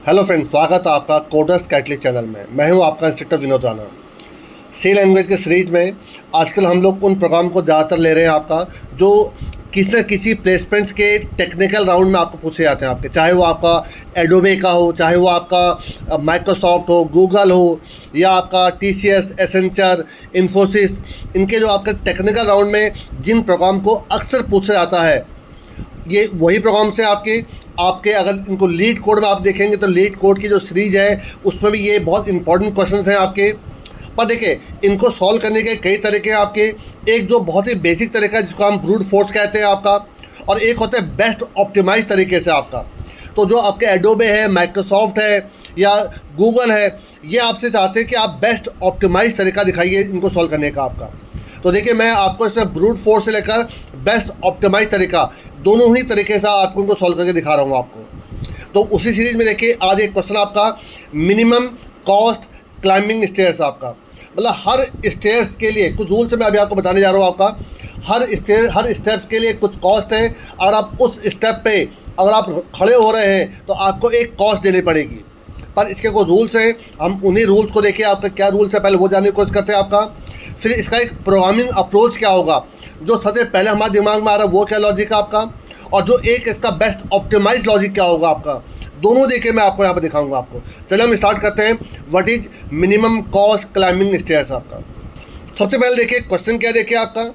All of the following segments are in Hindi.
हेलो फ्रेंड्स, स्वागत है आपका कोडर्स कैटलिस्ट चैनल में। मैं हूं आपका इंस्ट्रक्टर विनोद राणा। सी लैंग्वेज के सीरीज़ में आजकल हम लोग उन प्रोग्राम को ज़्यादातर ले रहे हैं आपका जो किसी न किसी प्लेसमेंट्स के टेक्निकल राउंड में आपको पूछे जाते हैं आपके, चाहे वो आपका एडोबे का हो, चाहे वो आपका माइक्रोसॉफ्ट हो, गूगल हो, या आपका TCS, एसेंचर, इन्फोसिस। इनके जो आपके टेक्निकल राउंड में जिन प्रोग्राम को अक्सर पूछा जाता है, ये वही प्रोग्राम से आपके आपके अगर इनको लीड कोड में आप देखेंगे तो लीड कोड की जो सीरीज है उसमें भी ये बहुत इंपॉर्टेंट क्वेश्चंस हैं आपके। पर देखिए, इनको सॉल्व करने के कई तरीके हैं आपके। एक जो बहुत ही बेसिक तरीका है जिसको हम ब्रूट फोर्स कहते हैं आपका, और एक होता है बेस्ट ऑप्टिमाइज तरीके से आपका। तो जो आपके एडोबे है, माइक्रोसॉफ्ट है या गूगल है, ये आपसे चाहते हैं कि आप बेस्ट ऑप्टिमाइज तरीका दिखाइए इनको सॉल्व करने का आपका। तो देखिए, मैं आपको इसमें ब्रूट फोर्स से लेकर बेस्ट ऑप्टिमाइज तरीका दोनों ही तरीके से आपको उनको सॉल्व करके दिखा रहा हूँ आपको। तो उसी सीरीज में देखिए, आज एक क्वेश्चन आपका मिनिमम कॉस्ट क्लाइंबिंग स्टेयर्स आपका, मतलब हर स्टेयर्स के लिए कुछ रूल्स मैं अभी आपको बताने जा रहा हूँ आपका। हर स्टेप के लिए कुछ कॉस्ट है। अगर आप उस स्टेप पे अगर आप खड़े हो रहे हैं तो आपको एक कॉस्ट देनी पड़ेगी। पर इसके कुछ रूल्स हैं, हम उन्हीं रूल्स को देखिए आपका क्या रूल्स है पहले वो जानने की कोशिश करते हैं आपका। फिर इसका एक प्रोग्रामिंग अप्रोच क्या होगा, जो सबसे पहले हमारे दिमाग में आ रहा है वो क्या लॉजिक है आपका, और जो एक इसका बेस्ट ऑप्टिमाइज लॉजिक क्या होगा आपका। दोनों देखिए मैं आपको यहाँ पर दिखाऊंगा आपको। चलिए हम स्टार्ट करते हैं। What is minimum cost climbing stairs आपका। सबसे पहले देखिए क्वेश्चन क्या देखिए आपका,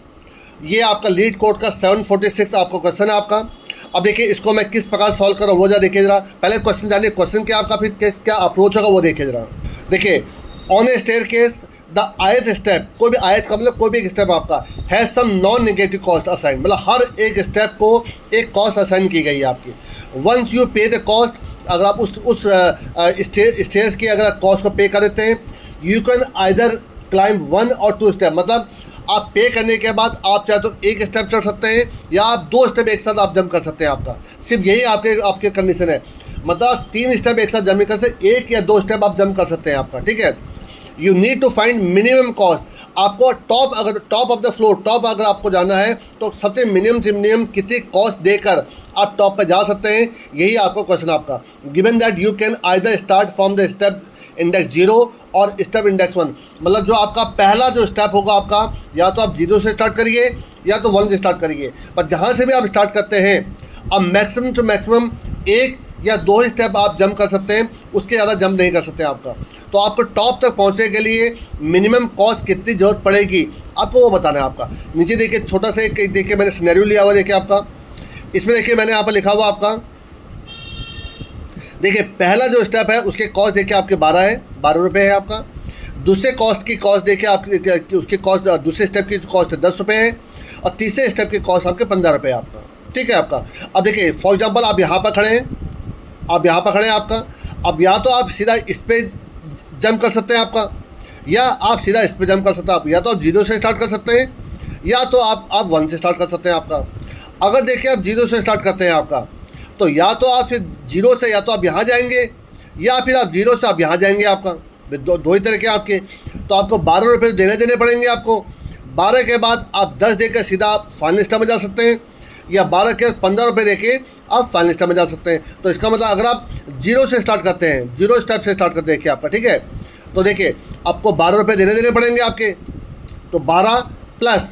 ये आपका लीड कोड का 746 आपको क्वेश्चन है आपका। अब देखिए इसको मैं किस प्रकार सॉल्व कर रहा हूँ वो जरा देखिए जरा। पहले क्वेश्चन जानिए क्वेश्चन क्या आपका, फिर क्या अप्रोच होगा वो देखिए जरा। देखिए, on a staircase the ith step, कोई भी आयत का मतलब कोई भी एक स्टेप आपका है some non negative cost assign, मतलब हर एक स्टेप को एक कॉस्ट असाइन की गई है आपकी। वंस यू पे द कॉस्ट, अगर आप उस स्टेयर्स की अगर कॉस्ट को पे कर देते हैं, यू कैन आइदर क्लाइंब 1 और 2 स्टेप, मतलब आप पे करने के बाद आप चाहे तो एक स्टेप चढ़ सकते हैं या आप 2 स्टेप एक साथ आप जंप कर सकते हैं आपका। सिर्फ यही आपके कंडीशन है, मतलब 3 स्टेप एक साथ जंप नहीं कर सकते, 1 या 2 स्टेप आप जंप कर सकते हैं आपका, ठीक है। You need to find minimum cost, आपको top of the floor, top अगर आपको जाना है तो सबसे मिनिमम से मिनिमम कितनी कॉस्ट देकर आप टॉप पे जा सकते हैं, यही आपको क्वेश्चन आपका। Given that you can either start from the step index 0 और स्टेप इंडेक्स 1, मतलब जो आपका पहला जो स्टेप होगा आपका, या तो आप 0 से स्टार्ट करिए या तो 1 से स्टार्ट करिए। पर जहाँ से भी आप स्टार्ट करते हैं, अब मैक्सिमम टू मैक्सिमम 1 या 2 स्टेप आप जंप कर सकते हैं, उसके ज़्यादा जंप नहीं कर सकते आपका। तो आपको टॉप तक पहुँचने के लिए मिनिमम कॉस्ट कितनी ज़रूरत पड़ेगी आपको वो बताना है आपका। नीचे देखिए छोटा सा एक देखिए मैंने सिनेरियो लिया हुआ देखिए आपका। इसमें देखिए मैंने यहाँ पर लिखा हुआ आपका, देखिए पहला जो स्टेप है उसके कॉस्ट देखिए आपके 12 रुपये है आपका। दूसरे कॉस्ट की कॉस्ट देखिए आपकी, उसकी कॉस्ट दूसरे स्टेप की कॉस्ट 10 रुपये है, और तीसरे स्टेप की कॉस्ट आपके 15 रुपये है आपका, ठीक है आपका। अब देखिए फॉर एग्जांपल आप यहाँ पर खड़े हैं, आपका, अब या तो आप सीधा इस पर जंप कर सकते हैं आपका, या आप सीधा इस पर जंप कर सकते हैं आप, या तो आप 0 से स्टार्ट कर सकते हैं या तो आप 1 से स्टार्ट कर सकते हैं आपका। अगर देखिए आप 0 से स्टार्ट करते हैं आपका, तो या तो आप फिर 0 से या तो आप यहाँ जाएंगे या फिर आप 0 से आप यहाँ जाएंगे आपका। दो ही तरीके आपके। तो आपको 12 रुपये देने पड़ेंगे आपको। 12 के बाद आप 10 देकर सीधा आप फाइनल स्टेप में जा सकते हैं, या 12 के 15 रुपये देके आप फाइनल स्टेप में जा सकते हैं। तो इसका मतलब अगर आप 0 से स्टार्ट करते हैं, 0 स्टेप से स्टार्ट करते हैं देखिए आपका, ठीक है। तो देखिए आपको 12 रुपये देने पड़ेंगे आपके, तो 12 प्लस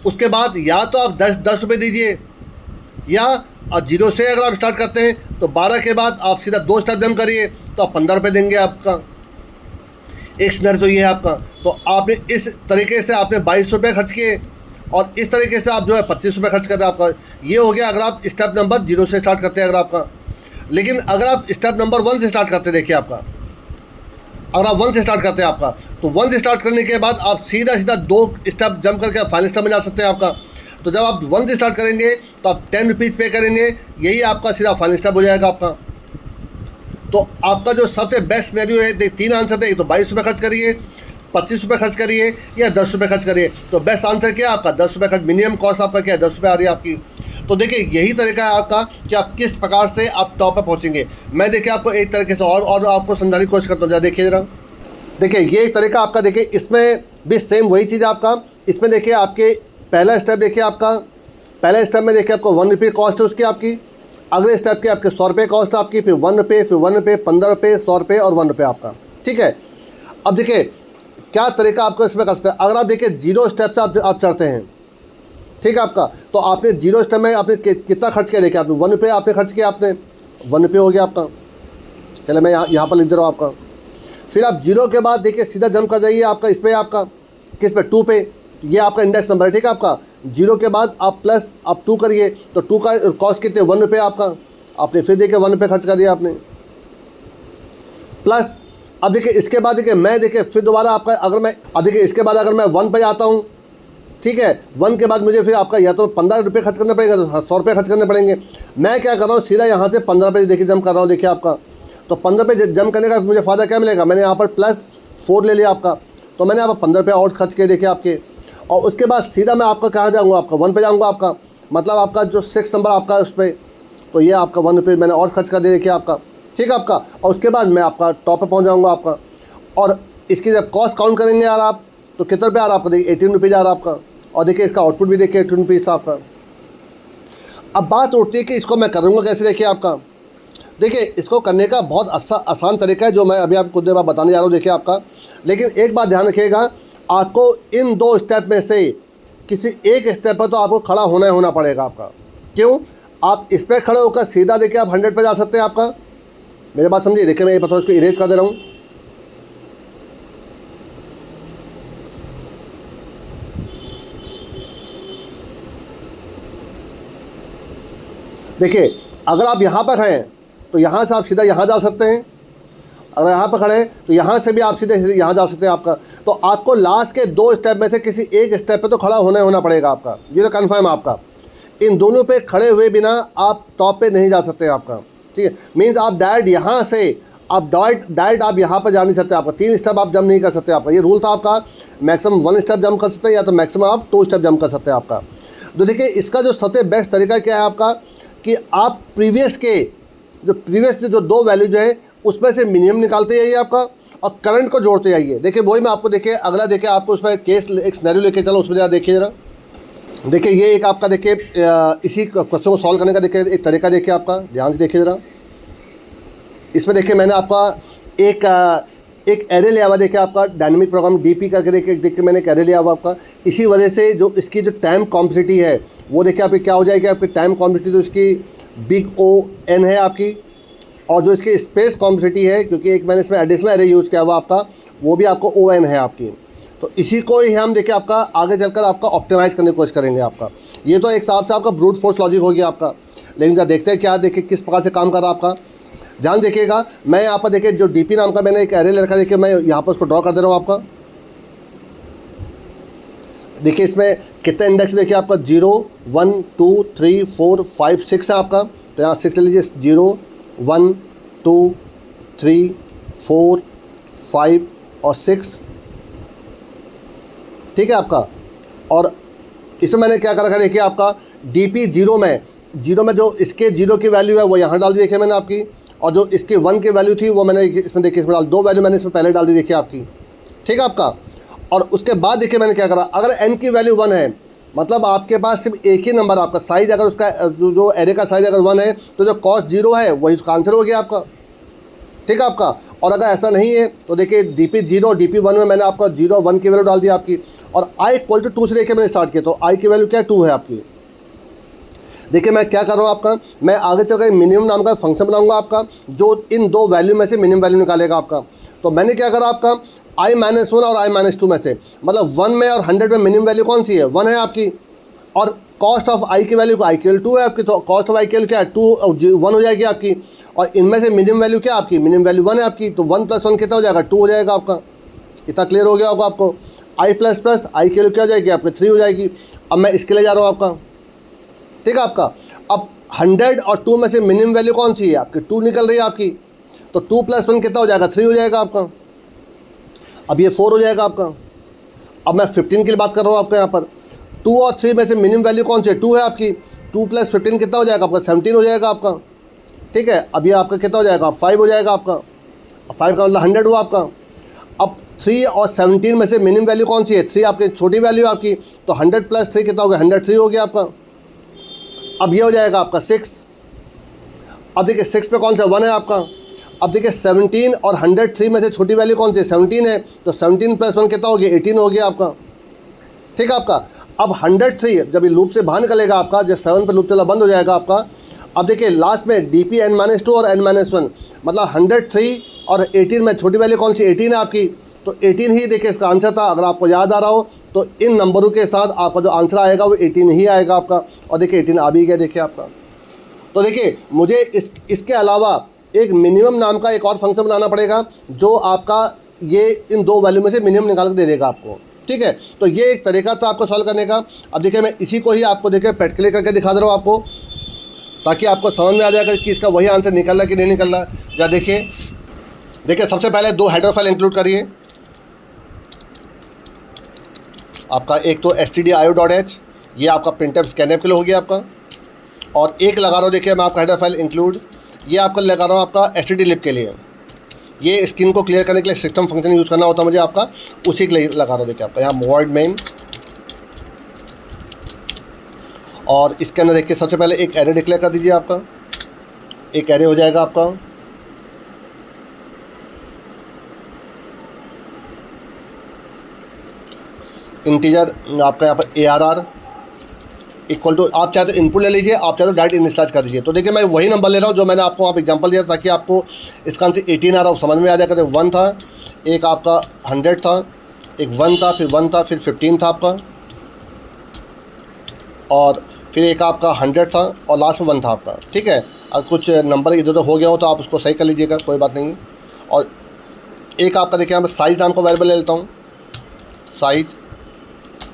उसके बाद या तो आप 10 रुपये दीजिए, या 0 से अगर आप स्टार्ट करते हैं तो 12 के बाद आप सीधा 2 स्टेप जंप करिए तो आप 15 रुपये देंगे आपका। एक सिनेरियो तो ये है आपका। तो आपने इस तरीके से आपने 22 रुपये खर्च किए, और इस तरीके से आप जो है 25 रुपये खर्च कर रहे हैं आपका। ये हो गया अगर आप स्टेप नंबर 0 से स्टार्ट करते हैं अगर आपका। लेकिन अगर आप स्टेप नंबर 1 से स्टार्ट करते हैं देखिए आपका, अगर आप 1 से स्टार्ट करते हैं आपका, तो 1 से स्टार्ट करने के बाद आप सीधा 2 स्टेप जंप करके आप फाइनल स्टेप में जा सकते हैं आपका। तो जब आप 1 से स्टार्ट करेंगे तो आप 10 रुपीज़ पे करेंगे, यही आपका सीधा फाइनल स्टेप हो जाएगा आपका। तो आपका जो सबसे बेस्ट सिनेरियो है, 3 आंसर थे, तो 22 रुपये खर्च करिए, 25 रुपये खर्च करिए या 10 रुपये खर्च करिए। तो बेस्ट आंसर क्या है आपका 10 रुपये खर्च। मिनिमम कॉस्ट आपका क्या है 10 रुपये आ रही है आपकी। तो देखिए यही तरीका है आपका कि आप किस प्रकार से आप टॉप पर पहुँचेंगे। मैं देखिए आपको एक तरीके से और आपको समझाने की कोशिश करता हूँ, जरा देखिए जरा। देखिए ये एक तरीका आपका, देखिए इसमें भी सेम वही चीज़ आपका। इसमें देखिए आपके पहला स्टेप देखिए आपका, पहले स्टेप में देखिए आपको 1 रुपये कॉस्ट है उसकी आपकी, अगले स्टेप के आपके 100 रुपये कॉस्ट आपकी, फिर 1 रुपये, फिर 1 रुपये, 15 रुपये, 100 रुपये और 1 रुपये आपका। ठीक है, अब देखिए क्या तरीका आपको इसमें कर सकते हैं। अगर आप देखिए 0 स्टेप से आप चढ़ते हैं, ठीक है आपका, तो आपने 0 स्टेप में आपने कितना खर्च किया, देखिए आपने 1 रुपये आपने खर्च किया, आपने 1 रुपये हो गया आपका। चले मैं यहाँ पर लिख दे रहा हूँ आपका। फिर आप 0 के बाद देखिए सीधा जंप कर जाइए आपका इस पर, आपका किस पे, 2 पे। ये आपका इंडेक्स नंबर है, ठीक है आपका। 0 के बाद आप प्लस आप 2 करिए, तो 2 का कॉस्ट कितने, 1 रुपये आपका। आपने फिर देखिए 1 रुपये खर्च कर दिया आपने, प्लस अब देखिए इसके बाद देखिए मैं देखिए फिर दोबारा आपका, अगर मैं अब देखिए इसके बाद अगर मैं 1 पे जाता हूँ, ठीक है, 1 के बाद मुझे फिर आपका या तो 15 रुपये खर्च करने पड़ेगा, तो 100 रुपये खर्च करने पड़ेंगे। मैं क्या कर रहा हूँ, सीधा यहाँ से 15 रुपये देखिए जंप कर रहा हूँ, देखिए आपका। तो 15 रुपये जंप करने का मुझे फ़ायदा क्या मिलेगा, मैंने यहाँ पर +4 ले लिया आपका, तो मैंने यहाँ पर 15 रुपये और खर्च किए देखिए आपके। और उसके बाद सीधा मैं आपका कहाँ जाऊँगा, आपका 1 पे जाऊँगा आपका, मतलब आपका जो 6 नंबर आपका उस पर, तो ये आपका 1 रुपये मैंने और खर्च कर दिया देखिए आपका, ठीक है आपका। और उसके बाद मैं आपका टॉप पे पहुँच जाऊँगा आपका। और इसकी जब कॉस्ट काउंट करेंगे यार आप, तो कितने रुपये आ रहा है आपका, देखिए 18 रुपीज़ आ रहा है आपका। और देखिए इसका आउटपुट भी देखिए 18 रुपीज़ था आपका। अब बात उठती है कि इसको मैं करूँगा कैसे, देखिए आपका। देखिए इसको करने का बहुत आसान तरीका है, जो मैं अभी आपको कुछ देर बाद बताने जा रहा हूँ देखिए आपका। लेकिन एक बात ध्यान रखिएगा, आपको इन 2 स्टेप में से किसी एक स्टेप पर तो आपको खड़ा होना पड़ेगा आपका। क्यों, आप इस पर खड़े होकर सीधा देखिए आप 100 पे जा सकते हैं आपका। मेरे बात समझिए, देखिए मैं ये पता इसको इरेज कर दे रहा हूँ। देखिए अगर आप यहाँ पर खड़े हैं तो यहाँ से आप सीधा यहाँ जा सकते हैं, अगर यहाँ पर खड़े हैं तो यहाँ से भी आप सीधे यहाँ जा सकते हैं आपका। तो आपको लास्ट के 2 स्टेप में से किसी एक स्टेप पे तो खड़ा होना पड़ेगा आपका, ये तो कन्फर्म आपका। इन दोनों पे खड़े हुए बिना आप टॉप पे नहीं जा सकते आपका, ठीक है। मीन्स आप डायरेक्ट यहाँ से आप डायरेक्ट आप यहाँ पर जा नहीं सकते आपका। 3 स्टेप आप जंप नहीं कर सकते आपका, ये रूल था आपका। मैक्सिमम 1 स्टेप जंप कर सकते हैं, या तो मैक्सिमम आप 2 स्टेप जंप कर सकते हैं आपका। तो देखिए इसका जो सबसे बेस्ट तरीका क्या है आपका, कि आप प्रीवियस जो 2 वैल्यू जो है उसमें से मिनिमम निकालते जाइए आपका, और करंट को जोड़ते जाइए। देखिए वही मैं आपको देखिए अगला देखिए आपको उसमें केस एक सिनेरियो लेके चलो, उसमें ज़रा देखिए ज़रा। देखिए ये एक आपका देखिए इसी क्वेश्चन को सॉल्व करने का देखिए एक तरीका देखिए आपका, ध्यान से देखिए ज़रा। इसमें देखिए मैंने आपका एक एरे लिया हुआ, देखिए आपका डायनेमिक प्रोग्राम DP करके देखिए मैंने एक एरे लिया हुआ आपका। इसी वजह से जो इसकी जो टाइम कॉम्प्लेक्सिटी है वो देखिए आपकी क्या हो जाएगी, आपकी टाइम कॉम्प्लेक्सिटी तो इसकी बिग O(n) है आपकी। और जो इसकी स्पेस कॉम्प्लेक्सिटी है, क्योंकि एक मैंने इसमें एडिशनल एरे यूज़ किया हुआ आपका, वो भी आपको O(n) है आपकी। तो इसी को ही हम देखिए आपका आगे चलकर आपका ऑप्टिमाइज करने की कोशिश करेंगे आपका। ये तो एक हिसाब से आपका ब्रूट फोर्स लॉजिक हो गया आपका, लेकिन जब देखते हैं क्या देखिए किस प्रकार से काम कर रहा है आपका। ध्यान देखिएगा, मैं यहाँ पर देखिए जो DP नाम का मैंने एक एरे ले रखा, देखिए मैं यहाँ पर उसको ड्रॉ कर दे रहा हूँ आपका। देखिए इसमें कितने इंडेक्स देखिए आपका 0 1 2 3 4 5 6 है आपका। तो यहाँ 6 ले लीजिए, 0 1 2 3 4 5 और 6, ठीक है आपका। और इसमें मैंने क्या कर रखा है, देखिए आपका DP 0 में जो इसके 0 की वैल्यू है वो यहाँ डाल दी देखिए मैंने आपकी, और जो इसके 1 की वैल्यू थी वो मैंने इसमें देखिए इसमें डाल 2 वैल्यू मैंने इसमें पहले डाल दी देखिए आपकी, ठीक है आपका। और उसके बाद देखिए मैंने क्या करा, अगर n की वैल्यू 1 है, मतलब आपके पास सिर्फ एक ही नंबर आपका साइज़, अगर उसका जो एरे का साइज़ अगर 1 है, तो जो कॉस्ट 0 है वही उसका आंसर हो गया आपका, ठीक है आपका। और अगर ऐसा नहीं है तो देखिए DP 0 DP 1 में मैंने आपका 0 1 की वैल्यू डाल दी आपकी, और i = 2 से देखिए मैंने स्टार्ट किया, तो i की वैल्यू क्या है, 2 है आपकी। देखिए मैं क्या कर रहा हूँ आपका, मैं आगे चलकर मिनिमम नाम का फंक्शन बनाऊंगा आपका, जो इन 2 वैल्यू में से मिनिमम वैल्यू निकालेगा आपका। तो मैंने क्या करा आपका, i-1 और i-2 में से, मतलब 1 में और 100 में मिनिमम वैल्यू कौन सी है, 1 है आपकी। और कॉस्ट ऑफ i की वैल्यू i = 2 है आपकी, तो कॉस्ट ऑफ i की वैल्यू क्या है, 1 हो जाएगी आपकी। और इनमें से मिनिमम वैल्यू क्या है आपकी, मिनिमम वैल्यू 1 है आपकी, तो 1 + 1 कितना हो जाएगा, 2 हो जाएगा आपका। इतना क्लियर हो गया होगा आपको। i ++ i की वैल्यू क्या हो जाएगी आपकी, 3 हो जाएगी। अब मैं इसके लिए जा रहा हूँ आपका, ठीक है आपका। अब 100 और 2 में से मिनिमम वैल्यू कौन सी है आपकी, 2 निकल रही है आपकी, तो 2 + 1 कितना हो जाएगा, 3 हो जाएगा आपका। अब ये 4 हो जाएगा आपका। अब मैं 15 की बात कर रहा हूँ आपका, यहाँ पर 2 और 3 में से मिनिमम वैल्यू कौन सी है, 2 है आपकी। 2 + 15 कितना हो जाएगा आपका, 17 हो जाएगा आपका, ठीक है। अब ये आपका कितना हो जाएगा, 5 हो जाएगा आपका। 5 का मतलब 100 हुआ आपका। अब 3 और 17 में से मिनिमम वैल्यू कौन सी है, 3 आपकी छोटी वैल्यू आपकी, तो 100 + 3 कितना हो गया, 103 हो गया आपका। अब ये हो जाएगा आपका 6, अब देखिए 6 पे कौन सा 1 है आपका। अब देखिए 17 और 103 में से छोटी वैल्यू कौन सी है, 17 है, तो 17 + 1 कितना हो गया, 18 हो गया आपका। ठीक है आपका। अब 103 जब ये लूप से बाहर निकलेगा आपका, जब 7 पे लूप चला बंद हो जाएगा आपका। अब देखिए लास्ट में DP n-2 और n-1, मतलब 103 और 18 में छोटी वैल्यू कौन सी, 18 है आपकी, तो 18 ही देखिए इसका आंसर था। अगर आपको याद आ रहा हो तो इन नंबरों के साथ आपका जो आंसर आएगा वो 18 ही आएगा आपका। और देखिए 18 आ भी गया देखिए आपका। तो देखिए मुझे इसके अलावा एक मिनिमम नाम का एक और फंक्शन बनाना पड़ेगा जो आपका ये इन दो वैल्यू में से मिनिमम निकाल के दे देगा आपको। ठीक है, तो ये एक तरीका था आपको सॉल्व करने का। अब देखिए मैं इसी को ही आपको देखिए प्रैक्टिकली करके दिखा दे रहा हूँ आपको, ताकि आपको समझ में आ जाएगा कि इसका वही आंसर निकल रहा कि नहीं निकल रहा। या देखिए सबसे पहले 2 हेडर फाइल इंक्लूड करिए आपका। एक तो stdio.h, ये आपका printf scanf के लिए हो गया आपका। और एक लगा रहा हूँ देखिए मैं आपका हेडर फाइल इंक्लूड, ये आपका लगा रहा हूँ आपका stdlib के लिए। ये स्क्रीन को क्लियर करने के लिए सिस्टम फंक्शन यूज़ करना होता है मुझे आपका, उसी के लिए लगा रहा हूँ देखिए आपका। यहाँ void main, और इसके अंदर देखिए सबसे पहले एक एरे डिक्लेयर कर दीजिए आपका। एक एरे हो जाएगा आपका, इंटीजर आपका यहाँ पर ARR इक्वल टू, आप चाहे तो इनपुट ले लीजिए, आप चाहे तो डायरेक्ट इनिशियलाइज कर दीजिए। तो देखिए मैं वही नंबर ले रहा हूँ जो मैंने आपको आप एग्जांपल दिया, ताकि आपको इसका आंसर 18 आ रहा हो समझ में आ जाएगा। तो 1 था, एक आपका 100 था, एक 1 था, फिर 1 था, फिर 15 था आपका, और फिर एक आपका 100 था, और लास्ट में 1 था आपका। ठीक है, अगर कुछ नंबर इधर उधर हो गया हो तो आप उसको सही कर लीजिएगा, कोई बात नहीं। और एक आपका देखिए यहाँ पर साइज़ नाम का वेरिएबल ले लेता हूँ, साइज़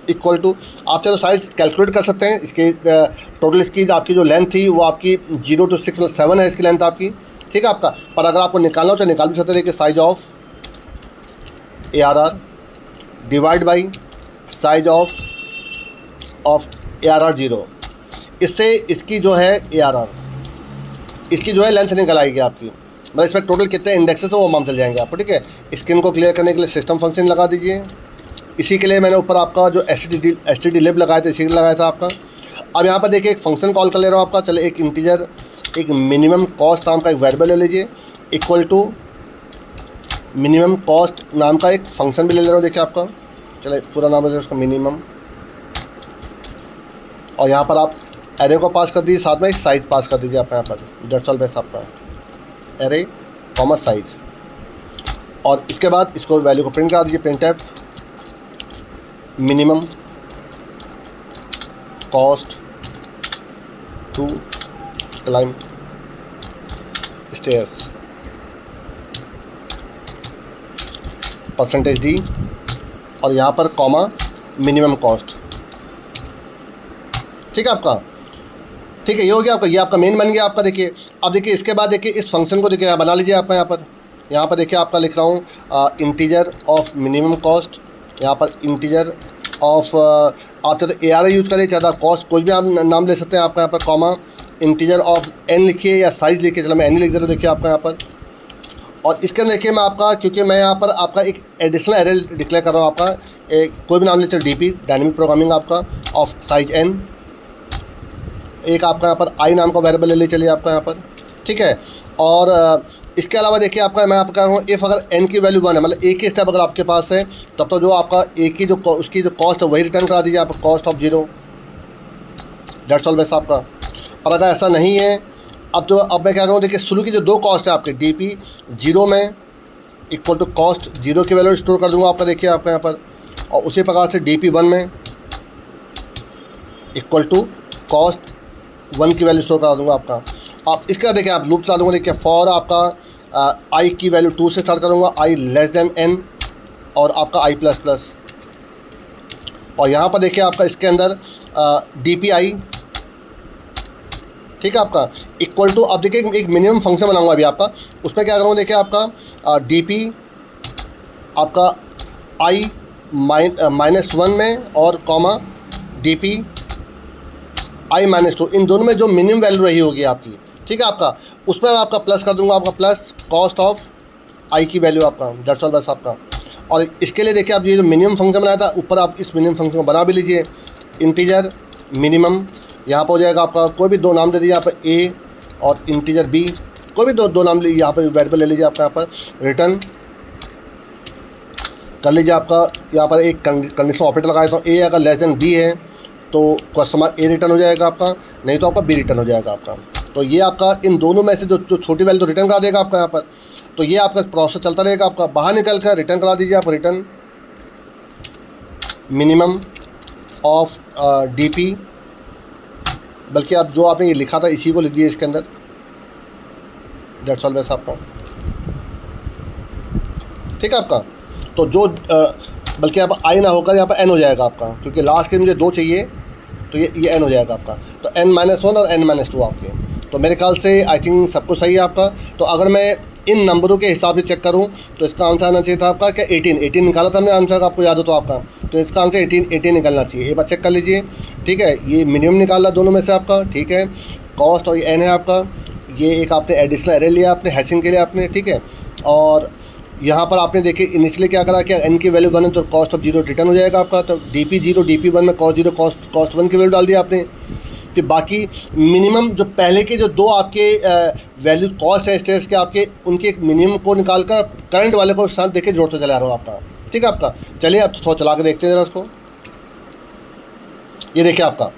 इक्वल टू, आप चाहे तो साइज़ कैलकुलेट कर सकते हैं। इसकी टोटल इसकी आपकी जो लेंथ थी वो आपकी 0 to 6 मतलब 7 है इसकी लेंथ आपकी। ठीक है आपका, पर अगर आपको निकालना हो तो निकाल भी सकते हैं कि size of ARR divide by size of ARR 0, इससे इसकी जो है ARR इसकी जो है लेंथ निकल आएगी आपकी। मतलब इसमें टोटल कितने इंडेक्सेस है वो मालूम चल जाएंगे आपको। ठीक है, स्क्रीन को क्लियर करने के लिए सिस्टम फंक्शन लगा दीजिए। इसी के लिए मैंने ऊपर आपका जो stdlib लगाया था, इसी के लिए लगाया था आपका। अब यहाँ पर देखिए एक फंक्शन कॉल कर ले रहा हूँ आपका। चले एक इंटीजर, एक मिनिमम कॉस्ट नाम का एक वेरिएबल ले लीजिए, इक्वल टू मिनिमम कॉस्ट नाम का एक फंक्शन भी ले ले रहा हूँ देखिए आपका। चले पूरा नाम है उसका मिनिमम, और यहाँ पर आप एरे को पास कर दीजिए, साथ में एक साइज़ पास कर दीजिए आप यहाँ पर। दैट्स ऑल बेस आपका एरे कॉमा साइज। और इसके बाद इसको वैल्यू को प्रिंट करा दीजिए, printf minimum cost to climb stairs %d, और यहाँ पर कॉमा मिनिमम कॉस्ट। ठीक है आपका, ठीक है, ये हो गया आपका, ये आपका मेन बन गया आपका। देखिए अब देखिए इसके बाद देखिए इस फंक्शन को देखिए बना लीजिए आपका। यहाँ पर देखिए आपका लिख रहा हूँ इंटीजर ऑफ मिनिमम कॉस्ट, यहाँ पर इंटीजर ऑफ आप चाहे तो ARR यूज़ करें, चाहे कॉस्ट कोई भी आप नाम ले सकते हैं आपका। यहाँ पर कॉमा इंटीजर ऑफ n लिखिए या साइज़ लिखिए, चलो मैं n ही लिख दे रहा हूँ देखिए आपका यहाँ पर। और इसके अंदर देखिए मैं आपका, क्योंकि मैं यहाँ पर आपका एक एडिशनल एरे डिक्लेयर कर रहा हूँ आपका, एक कोई भी नाम ले चलो, DP डायनेमिक प्रोग्रामिंग आपका ऑफ साइज n। एक आपका यहाँ पर i नाम का वेरिएबल ले चलिए आपका यहाँ पर। ठीक है, और इसके अलावा देखिए आपका मैं आपका कहूँ इफ़ अगर n की वैल्यू 1 है, मतलब एक ही स्टेप अगर आपके पास है, तब तो जो आपका एक ही जो उसकी जो कॉस्ट है वही रिटर्न करा दीजिए आप, cost of 0। That's all base आपका। और अगर ऐसा नहीं है, अब मैं क्या करूँ, देखिए शुरू की जो 2 कॉस्ट है आपके DP 0 में इक्वल टू कॉस्ट 0 की वैल्यू स्टोर कर दूँगा आपका देखिए आपका यहाँ पर। और उसी प्रकार से DP 1 में इक्वल टू कॉस्ट 1 की वैल्यू स्टोर करा दूँगा आपका। आप इसके बाद देखिए आप लूप चला दूँगा देखिए, फॉर आपका i की वैल्यू 2 से स्टार्ट करूँगा, i लेस देन n, और आपका i++। और यहाँ पर देखिए आपका इसके अंदर DPi, ठीक है आपका, इक्वल टू, अब देखिए एक मिनिमम फंक्शन बनाऊंगा अभी आपका। उसमें क्या करूँगा देखिए आपका DP आपका i -1 में और कॉमा DP i-2, इन दोनों में जो मिनिमम वैल्यू रही होगी आपकी। ठीक है आपका, उसमें आपका प्लस कर दूंगा आपका, प्लस कॉस्ट ऑफ i की वैल्यू आपका। दैट्स ऑल बस आपका। और इसके लिए देखिए आप ये जो मिनिमम फंक्शन बनाया था, ऊपर आप इस मिनिमम फंक्शन को बना भी लीजिए। इंटीजर मिनिमम यहाँ पर हो जाएगा आपका, कोई भी 2 नाम दे दीजिए यहाँ पर a और इंटीजर बी, कोई भी दो नाम लीजिए, यहाँ पर वेरिएबल ले लीजिए आपका, यहाँ पर रिटर्न कर लीजिए आपका। यहाँ पर एक कंडीशन ऑपरेटर लगा देता हूँ, ए अगर लेस देन बी है तो कस्टमर ए रिटर्न हो जाएगा आपका, नहीं तो आपका बी रिटर्न हो जाएगा आपका। तो ये आपका इन दोनों में से जो छोटी वैल्यू तो रिटर्न करा देगा आपका यहाँ पर। तो ये आपका प्रोसेस चलता रहेगा आपका। बाहर निकल कर रिटर्न करा दीजिए आप, रिटर्न मिनिमम ऑफ डीपी, बल्कि आप जो आपने ये लिखा था इसी को लिख दिए इसके अंदर, डेट्स ऑल वैसा आपका, ठीक है आपका। तो जो बल्कि आप आई ना होकर यहाँ पर एन हो जाएगा आपका, क्योंकि लास्ट के मुझे 2 चाहिए, तो ये एन हो जाएगा आपका। तो n-1 और n-2 आपके। तो मेरे ख्याल से आई थिंक सब कुछ सही है आपका। तो अगर मैं इन नंबरों के हिसाब से चेक करूं तो इसका आंसर आना चाहिए था आपका क्या 18 निकाला था हमने आंसर, आपको याद हो तो आपका। तो इसका आंसर 18 निकलना चाहिए। एक बार चेक कर लीजिए, ठीक है। ये मिनिमम निकाला दोनों में से आपका, ठीक है। कॉस्ट और ये एन है आपका, ये एक आपने एडिशनल एरे लिया आपने हैशिंग के लिए आपने, ठीक है। और यहाँ पर आपने देखिए इनिशियली क्या करा कि एन की वैल्यू 1 है तो कॉस्ट ऑफ 0 रिटर्न हो जाएगा आपका। तो DP 0 DP 1 में कॉस्ट 0 कॉस्ट 1 की वैल्यू डाल दिया आपने। फिर बाकी मिनिमम जो पहले के जो 2 आपके वैल्यू कॉस्ट है स्टेट्स के आपके, उनके एक मिनिमम को निकाल कर करंट वाले को साथ देके जोड़ते चला रहा हूँ आपका, ठीक है आपका। चलिए अब थोड़ा चला के देखते हैं जरा उसको। ये देखिए आपका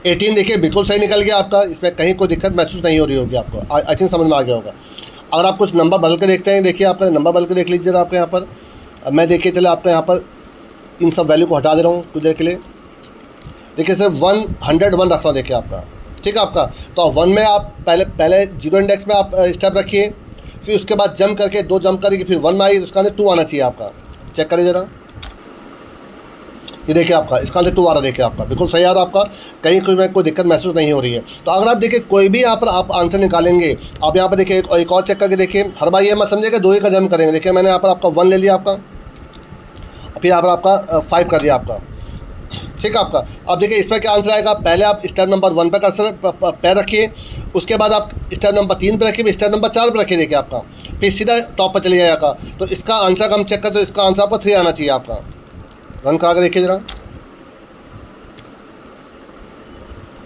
18 देखिए बिल्कुल सही निकल गया आपका, इसमें कहीं कोई दिक्कत महसूस नहीं हो रही होगी आपको। आई थिंक समझ में आ गया होगा। अगर आप कुछ नंबर बदल के देखते हैं, देखिए आपका नंबर बदल के देख लीजिए जरा आपके यहाँ पर। अब मैं देखिए चले आपका यहाँ पर इन सब वैल्यू को हटा दे रहा हूँ कुछ देर के लिए। देखिए सर 101 रख रहा हूँ, देखिए आपका, ठीक है आपका। तो 1 में आप पहले 0 इंडेक्स में आप स्टेप रखिए, फिर उसके बाद जंप करके 2 जंप करेगी, फिर 1 में आएगी, तो उसका आंसर 2 आना चाहिए आपका। चेक करिए ज़रा, ये देखिए आपका इसका आंसर 2 आ रहा है, देखिए आपका बिल्कुल सही आ रहा है आपका, कहीं कोई दिक्कत महसूस नहीं हो रही है। तो अगर आप देखिए कोई भी यहाँ पर आप आंसर निकालेंगे, आप यहाँ पर देखिए एक और चेक करके देखिए। हर बार ये मत समझिएगा 2 ही का जंप करेंगे। देखिए मैंने यहाँ पर आपका 1 ले लिया आपका, फिर यहाँ पर आपका 5 कर दिया आपका, ठीक है आपका। अब देखिए इसमें क्या आंसर आएगा, पहले आप स्टेप नंबर 1 पर कर्सर पैर रखिए, उसके बाद आप स्टेप नंबर 3 पर रखिए, फिर स्टेप नंबर 4 पर रखिए, देखिए आपका, फिर सीधा टॉप पर चले जाएगा। तो इसका आंसर हम चेक करते तो इसका आंसर आपको 3 आना चाहिए आपका। रन करा कर देखिए ज़रा,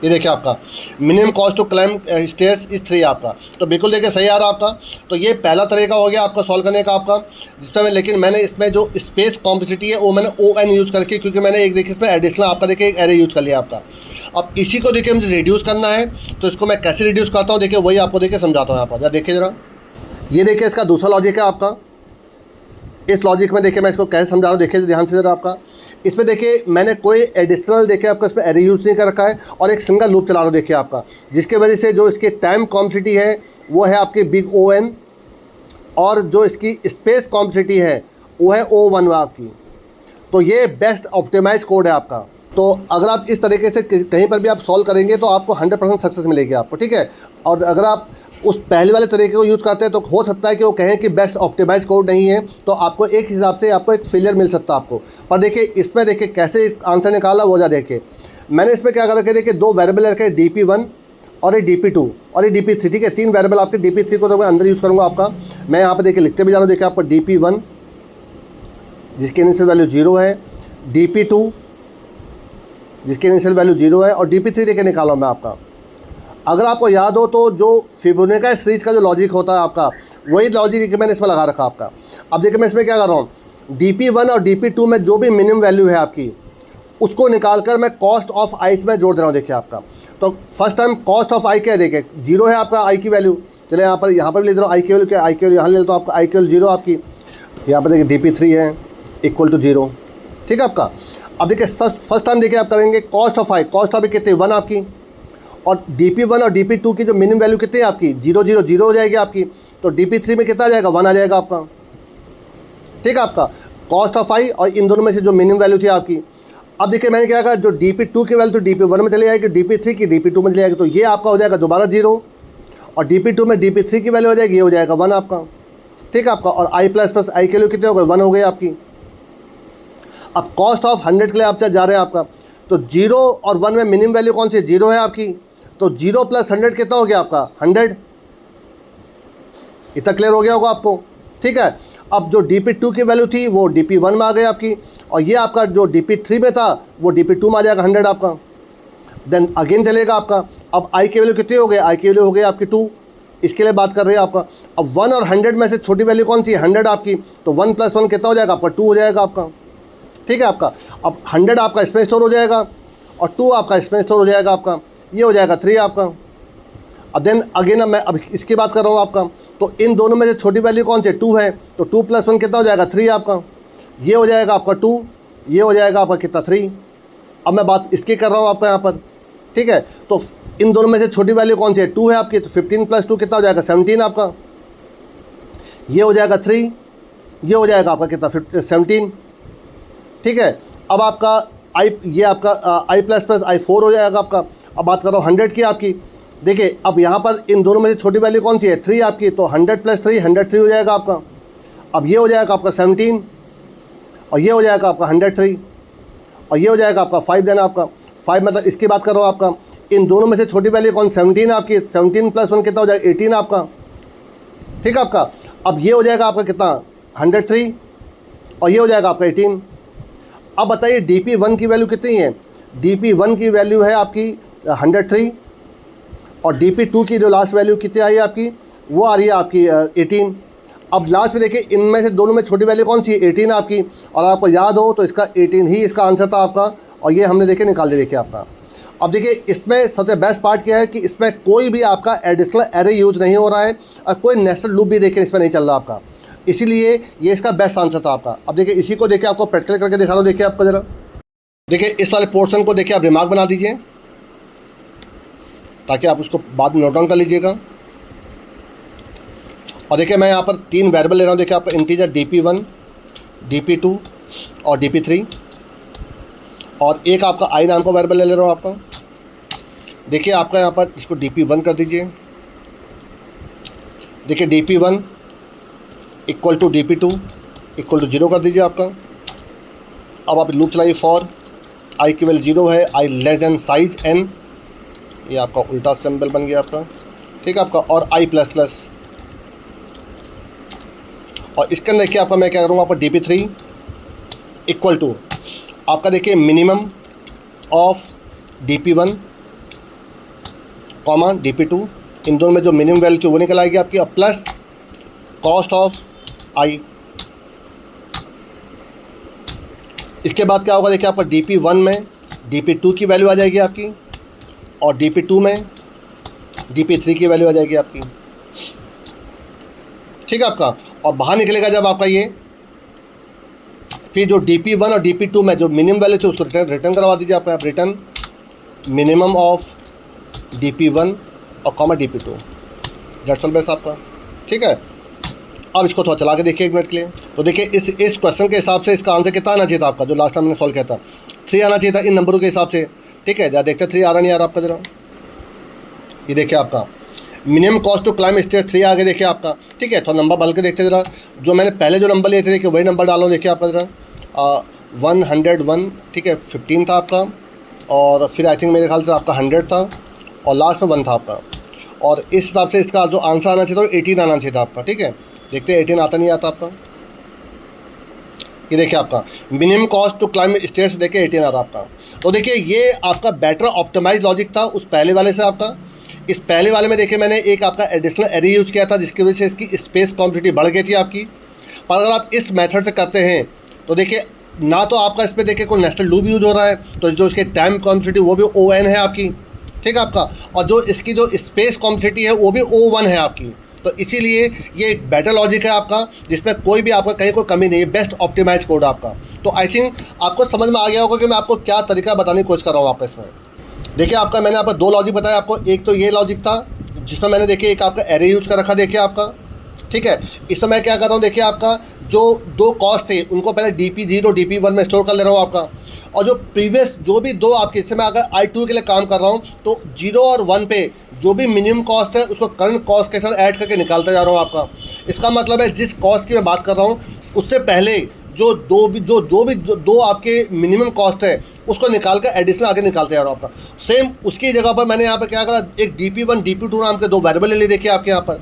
ये देखिए आपका minimum cost to climb stairs इस 3 आपका। तो बिल्कुल देखिए सही आ रहा है आपका। तो ये पहला तरीका हो गया आपका सॉल्व करने का आपका, जिसमें लेकिन मैंने इसमें जो स्पेस कॉम्प्लेक्सिटी है वो मैंने ON यूज़ करके, क्योंकि मैंने एक देखिए इसमें एडिशनल आपका देखिए एक एरे यूज़ कर लिया आपका। अब इसी को देखिए मुझे रिड्यूस करना है, तो इसको मैं कैसे रिड्यूस करता हूँ देखिए वही आपको देखिए समझाता हूँ यहाँ पर। देखिए ज़रा, ये देखिए इसका दूसरा लॉजिक है आपका। इस लॉजिक में देखिए मैं इसको कैसे समझा रहा हूँ, देखिए ध्यान से ज़रा आपका। इसमें देखिए मैंने कोई एडिशनल देखिए आपका इसमें एरे यूज़ नहीं कर रखा है, और एक सिंगल लूप चला रहा हूँ देखिए आपका, जिसके वजह से जो इसकी टाइम कॉम्प्लेक्सिटी है वो है आपकी बिग ON, और जो इसकी स्पेस कॉम्प्लेक्सिटी है वो है O1 आपकी। तो ये बेस्ट ऑप्टिमाइज कोड है आपका। तो अगर आप इस तरीके से कहीं पर भी आप सॉल्व करेंगे तो आपको 100% सक्सेस मिलेगी आपको, ठीक है। और अगर आप उस पहले वाले तरीके को यूज़ करते हैं तो हो सकता है कि वो कहें कि बेस्ट ऑप्टिमाइज कोड नहीं है, तो आपको एक हिसाब से आपको एक फेलियर मिल सकता है आपको। पर देखिए इसमें देखिए कैसे आंसर निकाला वो जा देखिए। मैंने इसमें क्या कर रखे, देखिए 2 वेरिएबल रखे, DP1 और ये DP2 और ये DP3, ठीक है। 3 वेरिएबल आपके। DP3 को तो मैं अंदर यूज़ करूँगा आपका। मैं यहाँ पर देखिए लिखते भी जा रहा हूँ, देखिए आपको DP1 जिसकी इनिशियल वैल्यू 0 है, DP2 जिसकी इनिशियल वैल्यू 0 है, और DP3 देखिए निकाला मैं आपका। अगर आपको याद हो तो जो फिबोनाची सीरीज का जो लॉजिक होता है आपका, वही लॉजिक मैंने इसमें लगा रखा आपका। अब देखिए मैं इसमें क्या कर रहा हूँ, DP1 और DP2 में जो भी मिनिमम वैल्यू है आपकी, उसको निकाल कर मैं कॉस्ट ऑफ आई में जोड़ दे रहा हूँ देखिए आपका। तो फर्स्ट टाइम कॉस्ट ऑफ आई क्या है, देखिए 0 है आपका आई की वैल्यू। चलिए यहाँ पर भी ले दे रहा हूँ आई की वैल्यू क्या, आई की वैल्यू यहाँ ले लेता हूँ आपका, आई की वैल्यू 0 आपकी। यहाँ पर देखिए DP3 है इक्वल टू 0, ठीक है आपका। अब देखिए फर्स्ट टाइम देखिए आप करेंगे कॉस्ट ऑफ आई कितनी 1 आपकी, और DP1 और DP2 की जो मिनिमम वैल्यू कितनी है आपकी 0 0 0 हो जाएगी आपकी। तो DP3 में कितना आ जाएगा 1 आ जाएगा आपका, ठीक है आपका। कॉस्ट ऑफ आई और इन दोनों में से जो मिनिमम वैल्यू थी आपकी। अब देखिए मैंने क्या कहा, जो DP2 की वैल्यू तो DP1 में चली जाएगी, DP3 की DP2 में चली जाएगी, तो ये आपका हो जाएगा दोबारा 0, और DP2 में DP3 की वैल्यू हो जाएगी, ये हो जाएगा 1 आपका, ठीक है आपका। और आई प्लस प्लस आई के लिए कितने हो गए 1 हो गए आपकी। अब कॉस्ट ऑफ 100 के लिए आप जा रहे हैं आपका, तो 0 और 1 में मिनिमम वैल्यू कौन सी 0 है आपकी, तो 0 + 100 कितना हो गया आपका 100। इतना क्लियर हो गया होगा आपको, ठीक है। अब जो DP2 की वैल्यू थी वो DP1 में आ गई आपकी, और ये आपका जो DP3 में था वो DP2 में आ जाएगा 100 आपका। देन अगेन चलेगा आपका। अब आई की वैल्यू कितनी हो गई, आई की वैल्यू हो गई आपकी 2, इसके लिए बात कर रहे हैं आपका। अब 1 और 100 में से छोटी वैल्यू कौन सी है? 100 आपकी, तो 1 + 1 कितना हो जाएगा आपका? 2 हो जाएगा आपका, ठीक है आपका। अब 100 आपका इसमें स्टोर हो जाएगा और 2 आपका इसमें स्टोर हो जाएगा आपका, ये हो जाएगा 3 आपका। अब देन अगेन मैं अब इसकी बात कर रहा हूँ आपका, तो इन दोनों में से छोटी वैल्यू कौन सी है? 2 है, तो 2 + 1 कितना हो जाएगा? 3 आपका, ये हो जाएगा आपका 2, ये हो जाएगा आपका कितना? 3। अब मैं बात इसकी कर रहा हूँ आपका यहाँ पर, ठीक है। तो इन दोनों में से छोटी वैल्यू कौन सी है? 2 है आपकी, तो 15 + 2 कितना हो जाएगा? 17 आपका, ये हो जाएगा 3, ये हो जाएगा आपका कितना? 17, ठीक है। अब आपका ये आपका i++i4 हो जाएगा आपका। अब बात कर रहा हूँ 100 की आपकी, देखिए अब यहाँ पर इन दोनों में से छोटी वैल्यू कौन सी है? 3 आपकी, तो 100 + 3 103 हो जाएगा आपका। अब ये हो जाएगा आपका 17 और ये हो जाएगा आपका 103 और ये हो जाएगा आपका 5 देना आपका 5, मतलब इसकी बात कर रहा हूँ आपका। इन दोनों में से छोटी वैल्यू कौन? 17 आपकी, 17 + 1 कितना हो जाएगा? 18 आपका, ठीक है आपका। अब ये हो जाएगा आपका कितना? 103 और ये हो जाएगा आपका 18। अब बताइए dp1 की वैल्यू कितनी है? dp1 की वैल्यू है आपकी 103 और dp2 की जो लास्ट वैल्यू कितनी आई है आपकी? वो आ रही है आपकी 18। अब लास्ट में देखिए इनमें से दोनों में छोटी वैल्यू कौन सी है? 18 आपकी, और आपको याद हो तो इसका 18 ही इसका आंसर था आपका, और ये हमने देखिए निकाल दिया देखिए आपका। अब देखिए इसमें सबसे बेस्ट पार्ट क्या है कि इसमें कोई भी आपका एडिशनल एरे यूज़ नहीं हो रहा है और कोई नेस्टेड लूप भी देखिए इसमें नहीं चल रहा आपका, इसीलिए ये इसका बेस्ट आंसर था आपका। अब देखिए इसी को देखिए आपको प्रैक्टिकल करके दिखा दो, देखिए आपको ज़रा देखिए इस वाले पोर्शन को देखिए आप रिमार्क बना दीजिए ताकि आप उसको बाद में नोट डाउन कर लीजिएगा। और देखिए मैं यहाँ पर 3 वेरिएबल ले रहा हूँ, देखिए आपका इंटीजर dp1, dp2 और dp3, और एक आपका i नाम का वेरिएबल ले रहा हूँ आपका। देखिए आपका यहाँ पर इसको dp1 कर दीजिए, देखिए dp1 = dp2 = 0 कर दीजिए आपका। अब आप लूप चलाइए फॉर i की वैल्यू 0 है, i < साइज n, ये आपका उल्टा सिंबल बन गया आपका, ठीक है आपका, और i++, और इसके अंदर देखिए आपका मैं क्या करूँगा आपका dp3 = आपका देखिए minimum of dp1 comma dp2, इन दोनों में जो मिनिमम वैल्यू थी वो निकल आएगी आपकी, और प्लस कॉस्ट ऑफ i। इसके बाद क्या होगा देखिए आपका dp1 में dp2 की वैल्यू आ जाएगी आपकी, और dp2 में dp3 की वैल्यू आ जाएगी आपकी, ठीक है आपका। और बाहर निकलेगा जब आपका ये, फिर जो dp1 और dp2 में जो मिनिमम वैल्यू थी उसको रिटर्न करवा दीजिए आपका, रिटर्न मिनिमम ऑफ dp1 और comma dp2, that's all base आपका, ठीक है। अब इसको थोड़ा चला के देखिए 1 मिनट के लिए। तो देखिए इस क्वेश्चन के हिसाब से इसका आंसर कितना आना चाहिए था आपका, जो लास्ट टाइम मैंने सॉल्व किया था 3 आना चाहिए था इन नंबरों के हिसाब से, ठीक है। जरा देखते 3 आ रहा नहीं आ रहा आपका, जरा ये देखिए आपका minimum cost to climb stairs 3 आगे देखिए आपका, ठीक है। तो नंबर बदल के देखते जरा, जो मैंने पहले जो नंबर लिए थे देखिए वही नंबर डालो, देखिए आपका जरा 101, ठीक है, 15 था आपका, और फिर आई थिंक मेरे ख्याल से आपका 100 था, और लास्ट में 1 था आपका, और इस हिसाब से इसका जो आंसर आना चाहिए था 18 आना चाहिए था आपका, ठीक है। देखते हैं 18 आता नहीं आता आपका, ये देखिए आपका minimum cost to climb stairs देखिए 18 आ रहा आपका। तो देखिए ये आपका बेटर ऑप्टिमाइज लॉजिक था उस पहले वाले से आपका। इस पहले वाले में देखिए मैंने एक आपका एडिशनल एरे यूज़ किया था जिसकी वजह से इसकी स्पेस कॉम्प्लेक्सिटी बढ़ गई थी आपकी। पर अगर आप इस मेथड से करते हैं तो देखिए ना तो आपका इस पर देखिए कोई नेस्टेड लूप यूज हो रहा है, तो जो इसके टाइम कॉम्प्लेक्सिटी वो भी O(n) है आपकी, ठीक है आपका, और जो इसकी जो स्पेस कॉम्प्लेक्सिटी है वो भी O(1) है आपकी। तो इसीलिए ये एक बेटर लॉजिक है आपका जिसमें कोई भी आपका कहीं कोई कमी नहीं है, बेस्ट ऑप्टिमाइज कोड आपका। तो आई थिंक आपको समझ में आ गया होगा कि मैं आपको क्या तरीका बताने की कोशिश कर रहा हूँ आपका इसमें। देखिए आपका मैंने आपको 2 लॉजिक बताया आपको, एक तो ये लॉजिक था जिसमें मैंने देखिए एक आपका एरे यूज कर रखा देखिए आपका, ठीक है। इस समय क्या कर रहा हूँ देखिए आपका जो 2 कॉस्ट थे उनको पहले dp0 dp1 में स्टोर कर ले रहा हूँ आपका, और जो प्रीवियस जो भी 2 आपके इसमें अगर i2 के लिए काम कर रहा हूँ तो 0 और 1 पे जो भी मिनिमम कॉस्ट है उसको करंट कॉस्ट के साथ ऐड करके निकालते जा रहा हूँ आपका। इसका मतलब है जिस कॉस्ट की मैं बात कर रहा हूँ उससे पहले जो दो आपके मिनिमम कॉस्ट है उसको निकाल कर एडिशनल आगे निकालते जा रहा हूँ आपका। सेम उसकी जगह पर मैंने यहाँ पर क्या करा, एक dp1 dp2 नाम के 2 वेरिएबल ले लिए देखिए आपके यहाँ पर,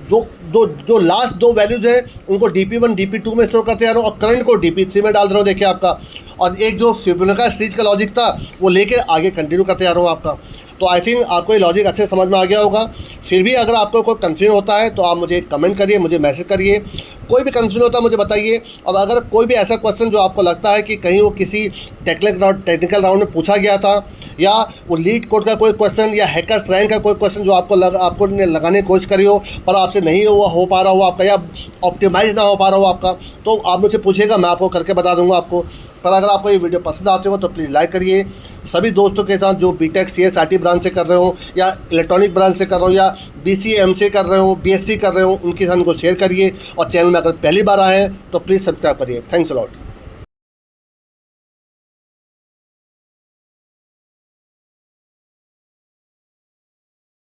जो लास्ट 2 वैल्यूज़ हैं उनको dp1 dp2 में स्टोर करते जा रहा हूँ और करंट को dp3 में डाल दे रहा हूँ देखिए आपका। और एक जो फिबोनाची सीरीज का लॉजिक था वो लेके आगे कंटिन्यू करते जा रहा हूँ आपका। तो आई थिंक आपको ये लॉजिक अच्छे समझ में आ गया होगा। फिर भी अगर आपको कोई कंफ्यूजन होता है तो आप मुझे कमेंट करिए, मुझे मैसेज करिए। कोई भी कंफ्यूजन होता है मुझे बताइए। और अगर कोई भी ऐसा क्वेश्चन जो आपको लगता है कि कहीं वो किसी टेक्निकल राउंड में पूछा गया था, या वो लीड कोड का कोई क्वेश्चन या हैकर्स रैंक का कोई क्वेश्चन जो आपको लगाने की कोशिश करी हो पर आपसे नहीं हो पा रहा हो आपका, या ऑप्टिमाइज ना हो पा रहा हो आपका, तो आप मुझे पूछिएगा, मैं आपको करके बता दूंगा आपको। पर अगर आपको ये वीडियो पसंद आते हो तो प्लीज़ लाइक करिए। सभी दोस्तों के साथ जो बीटेक CSRT ब्रांच से कर रहे हो, या इलेक्ट्रॉनिक ब्रांच से कर रहे हो, या BCA कर रहे हो, BSc कर रहे हो, उनके साथ उनको शेयर करिए। और चैनल में अगर पहली बार आए हैं तो प्लीज़ सब्सक्राइब करिए। Thanks a lot.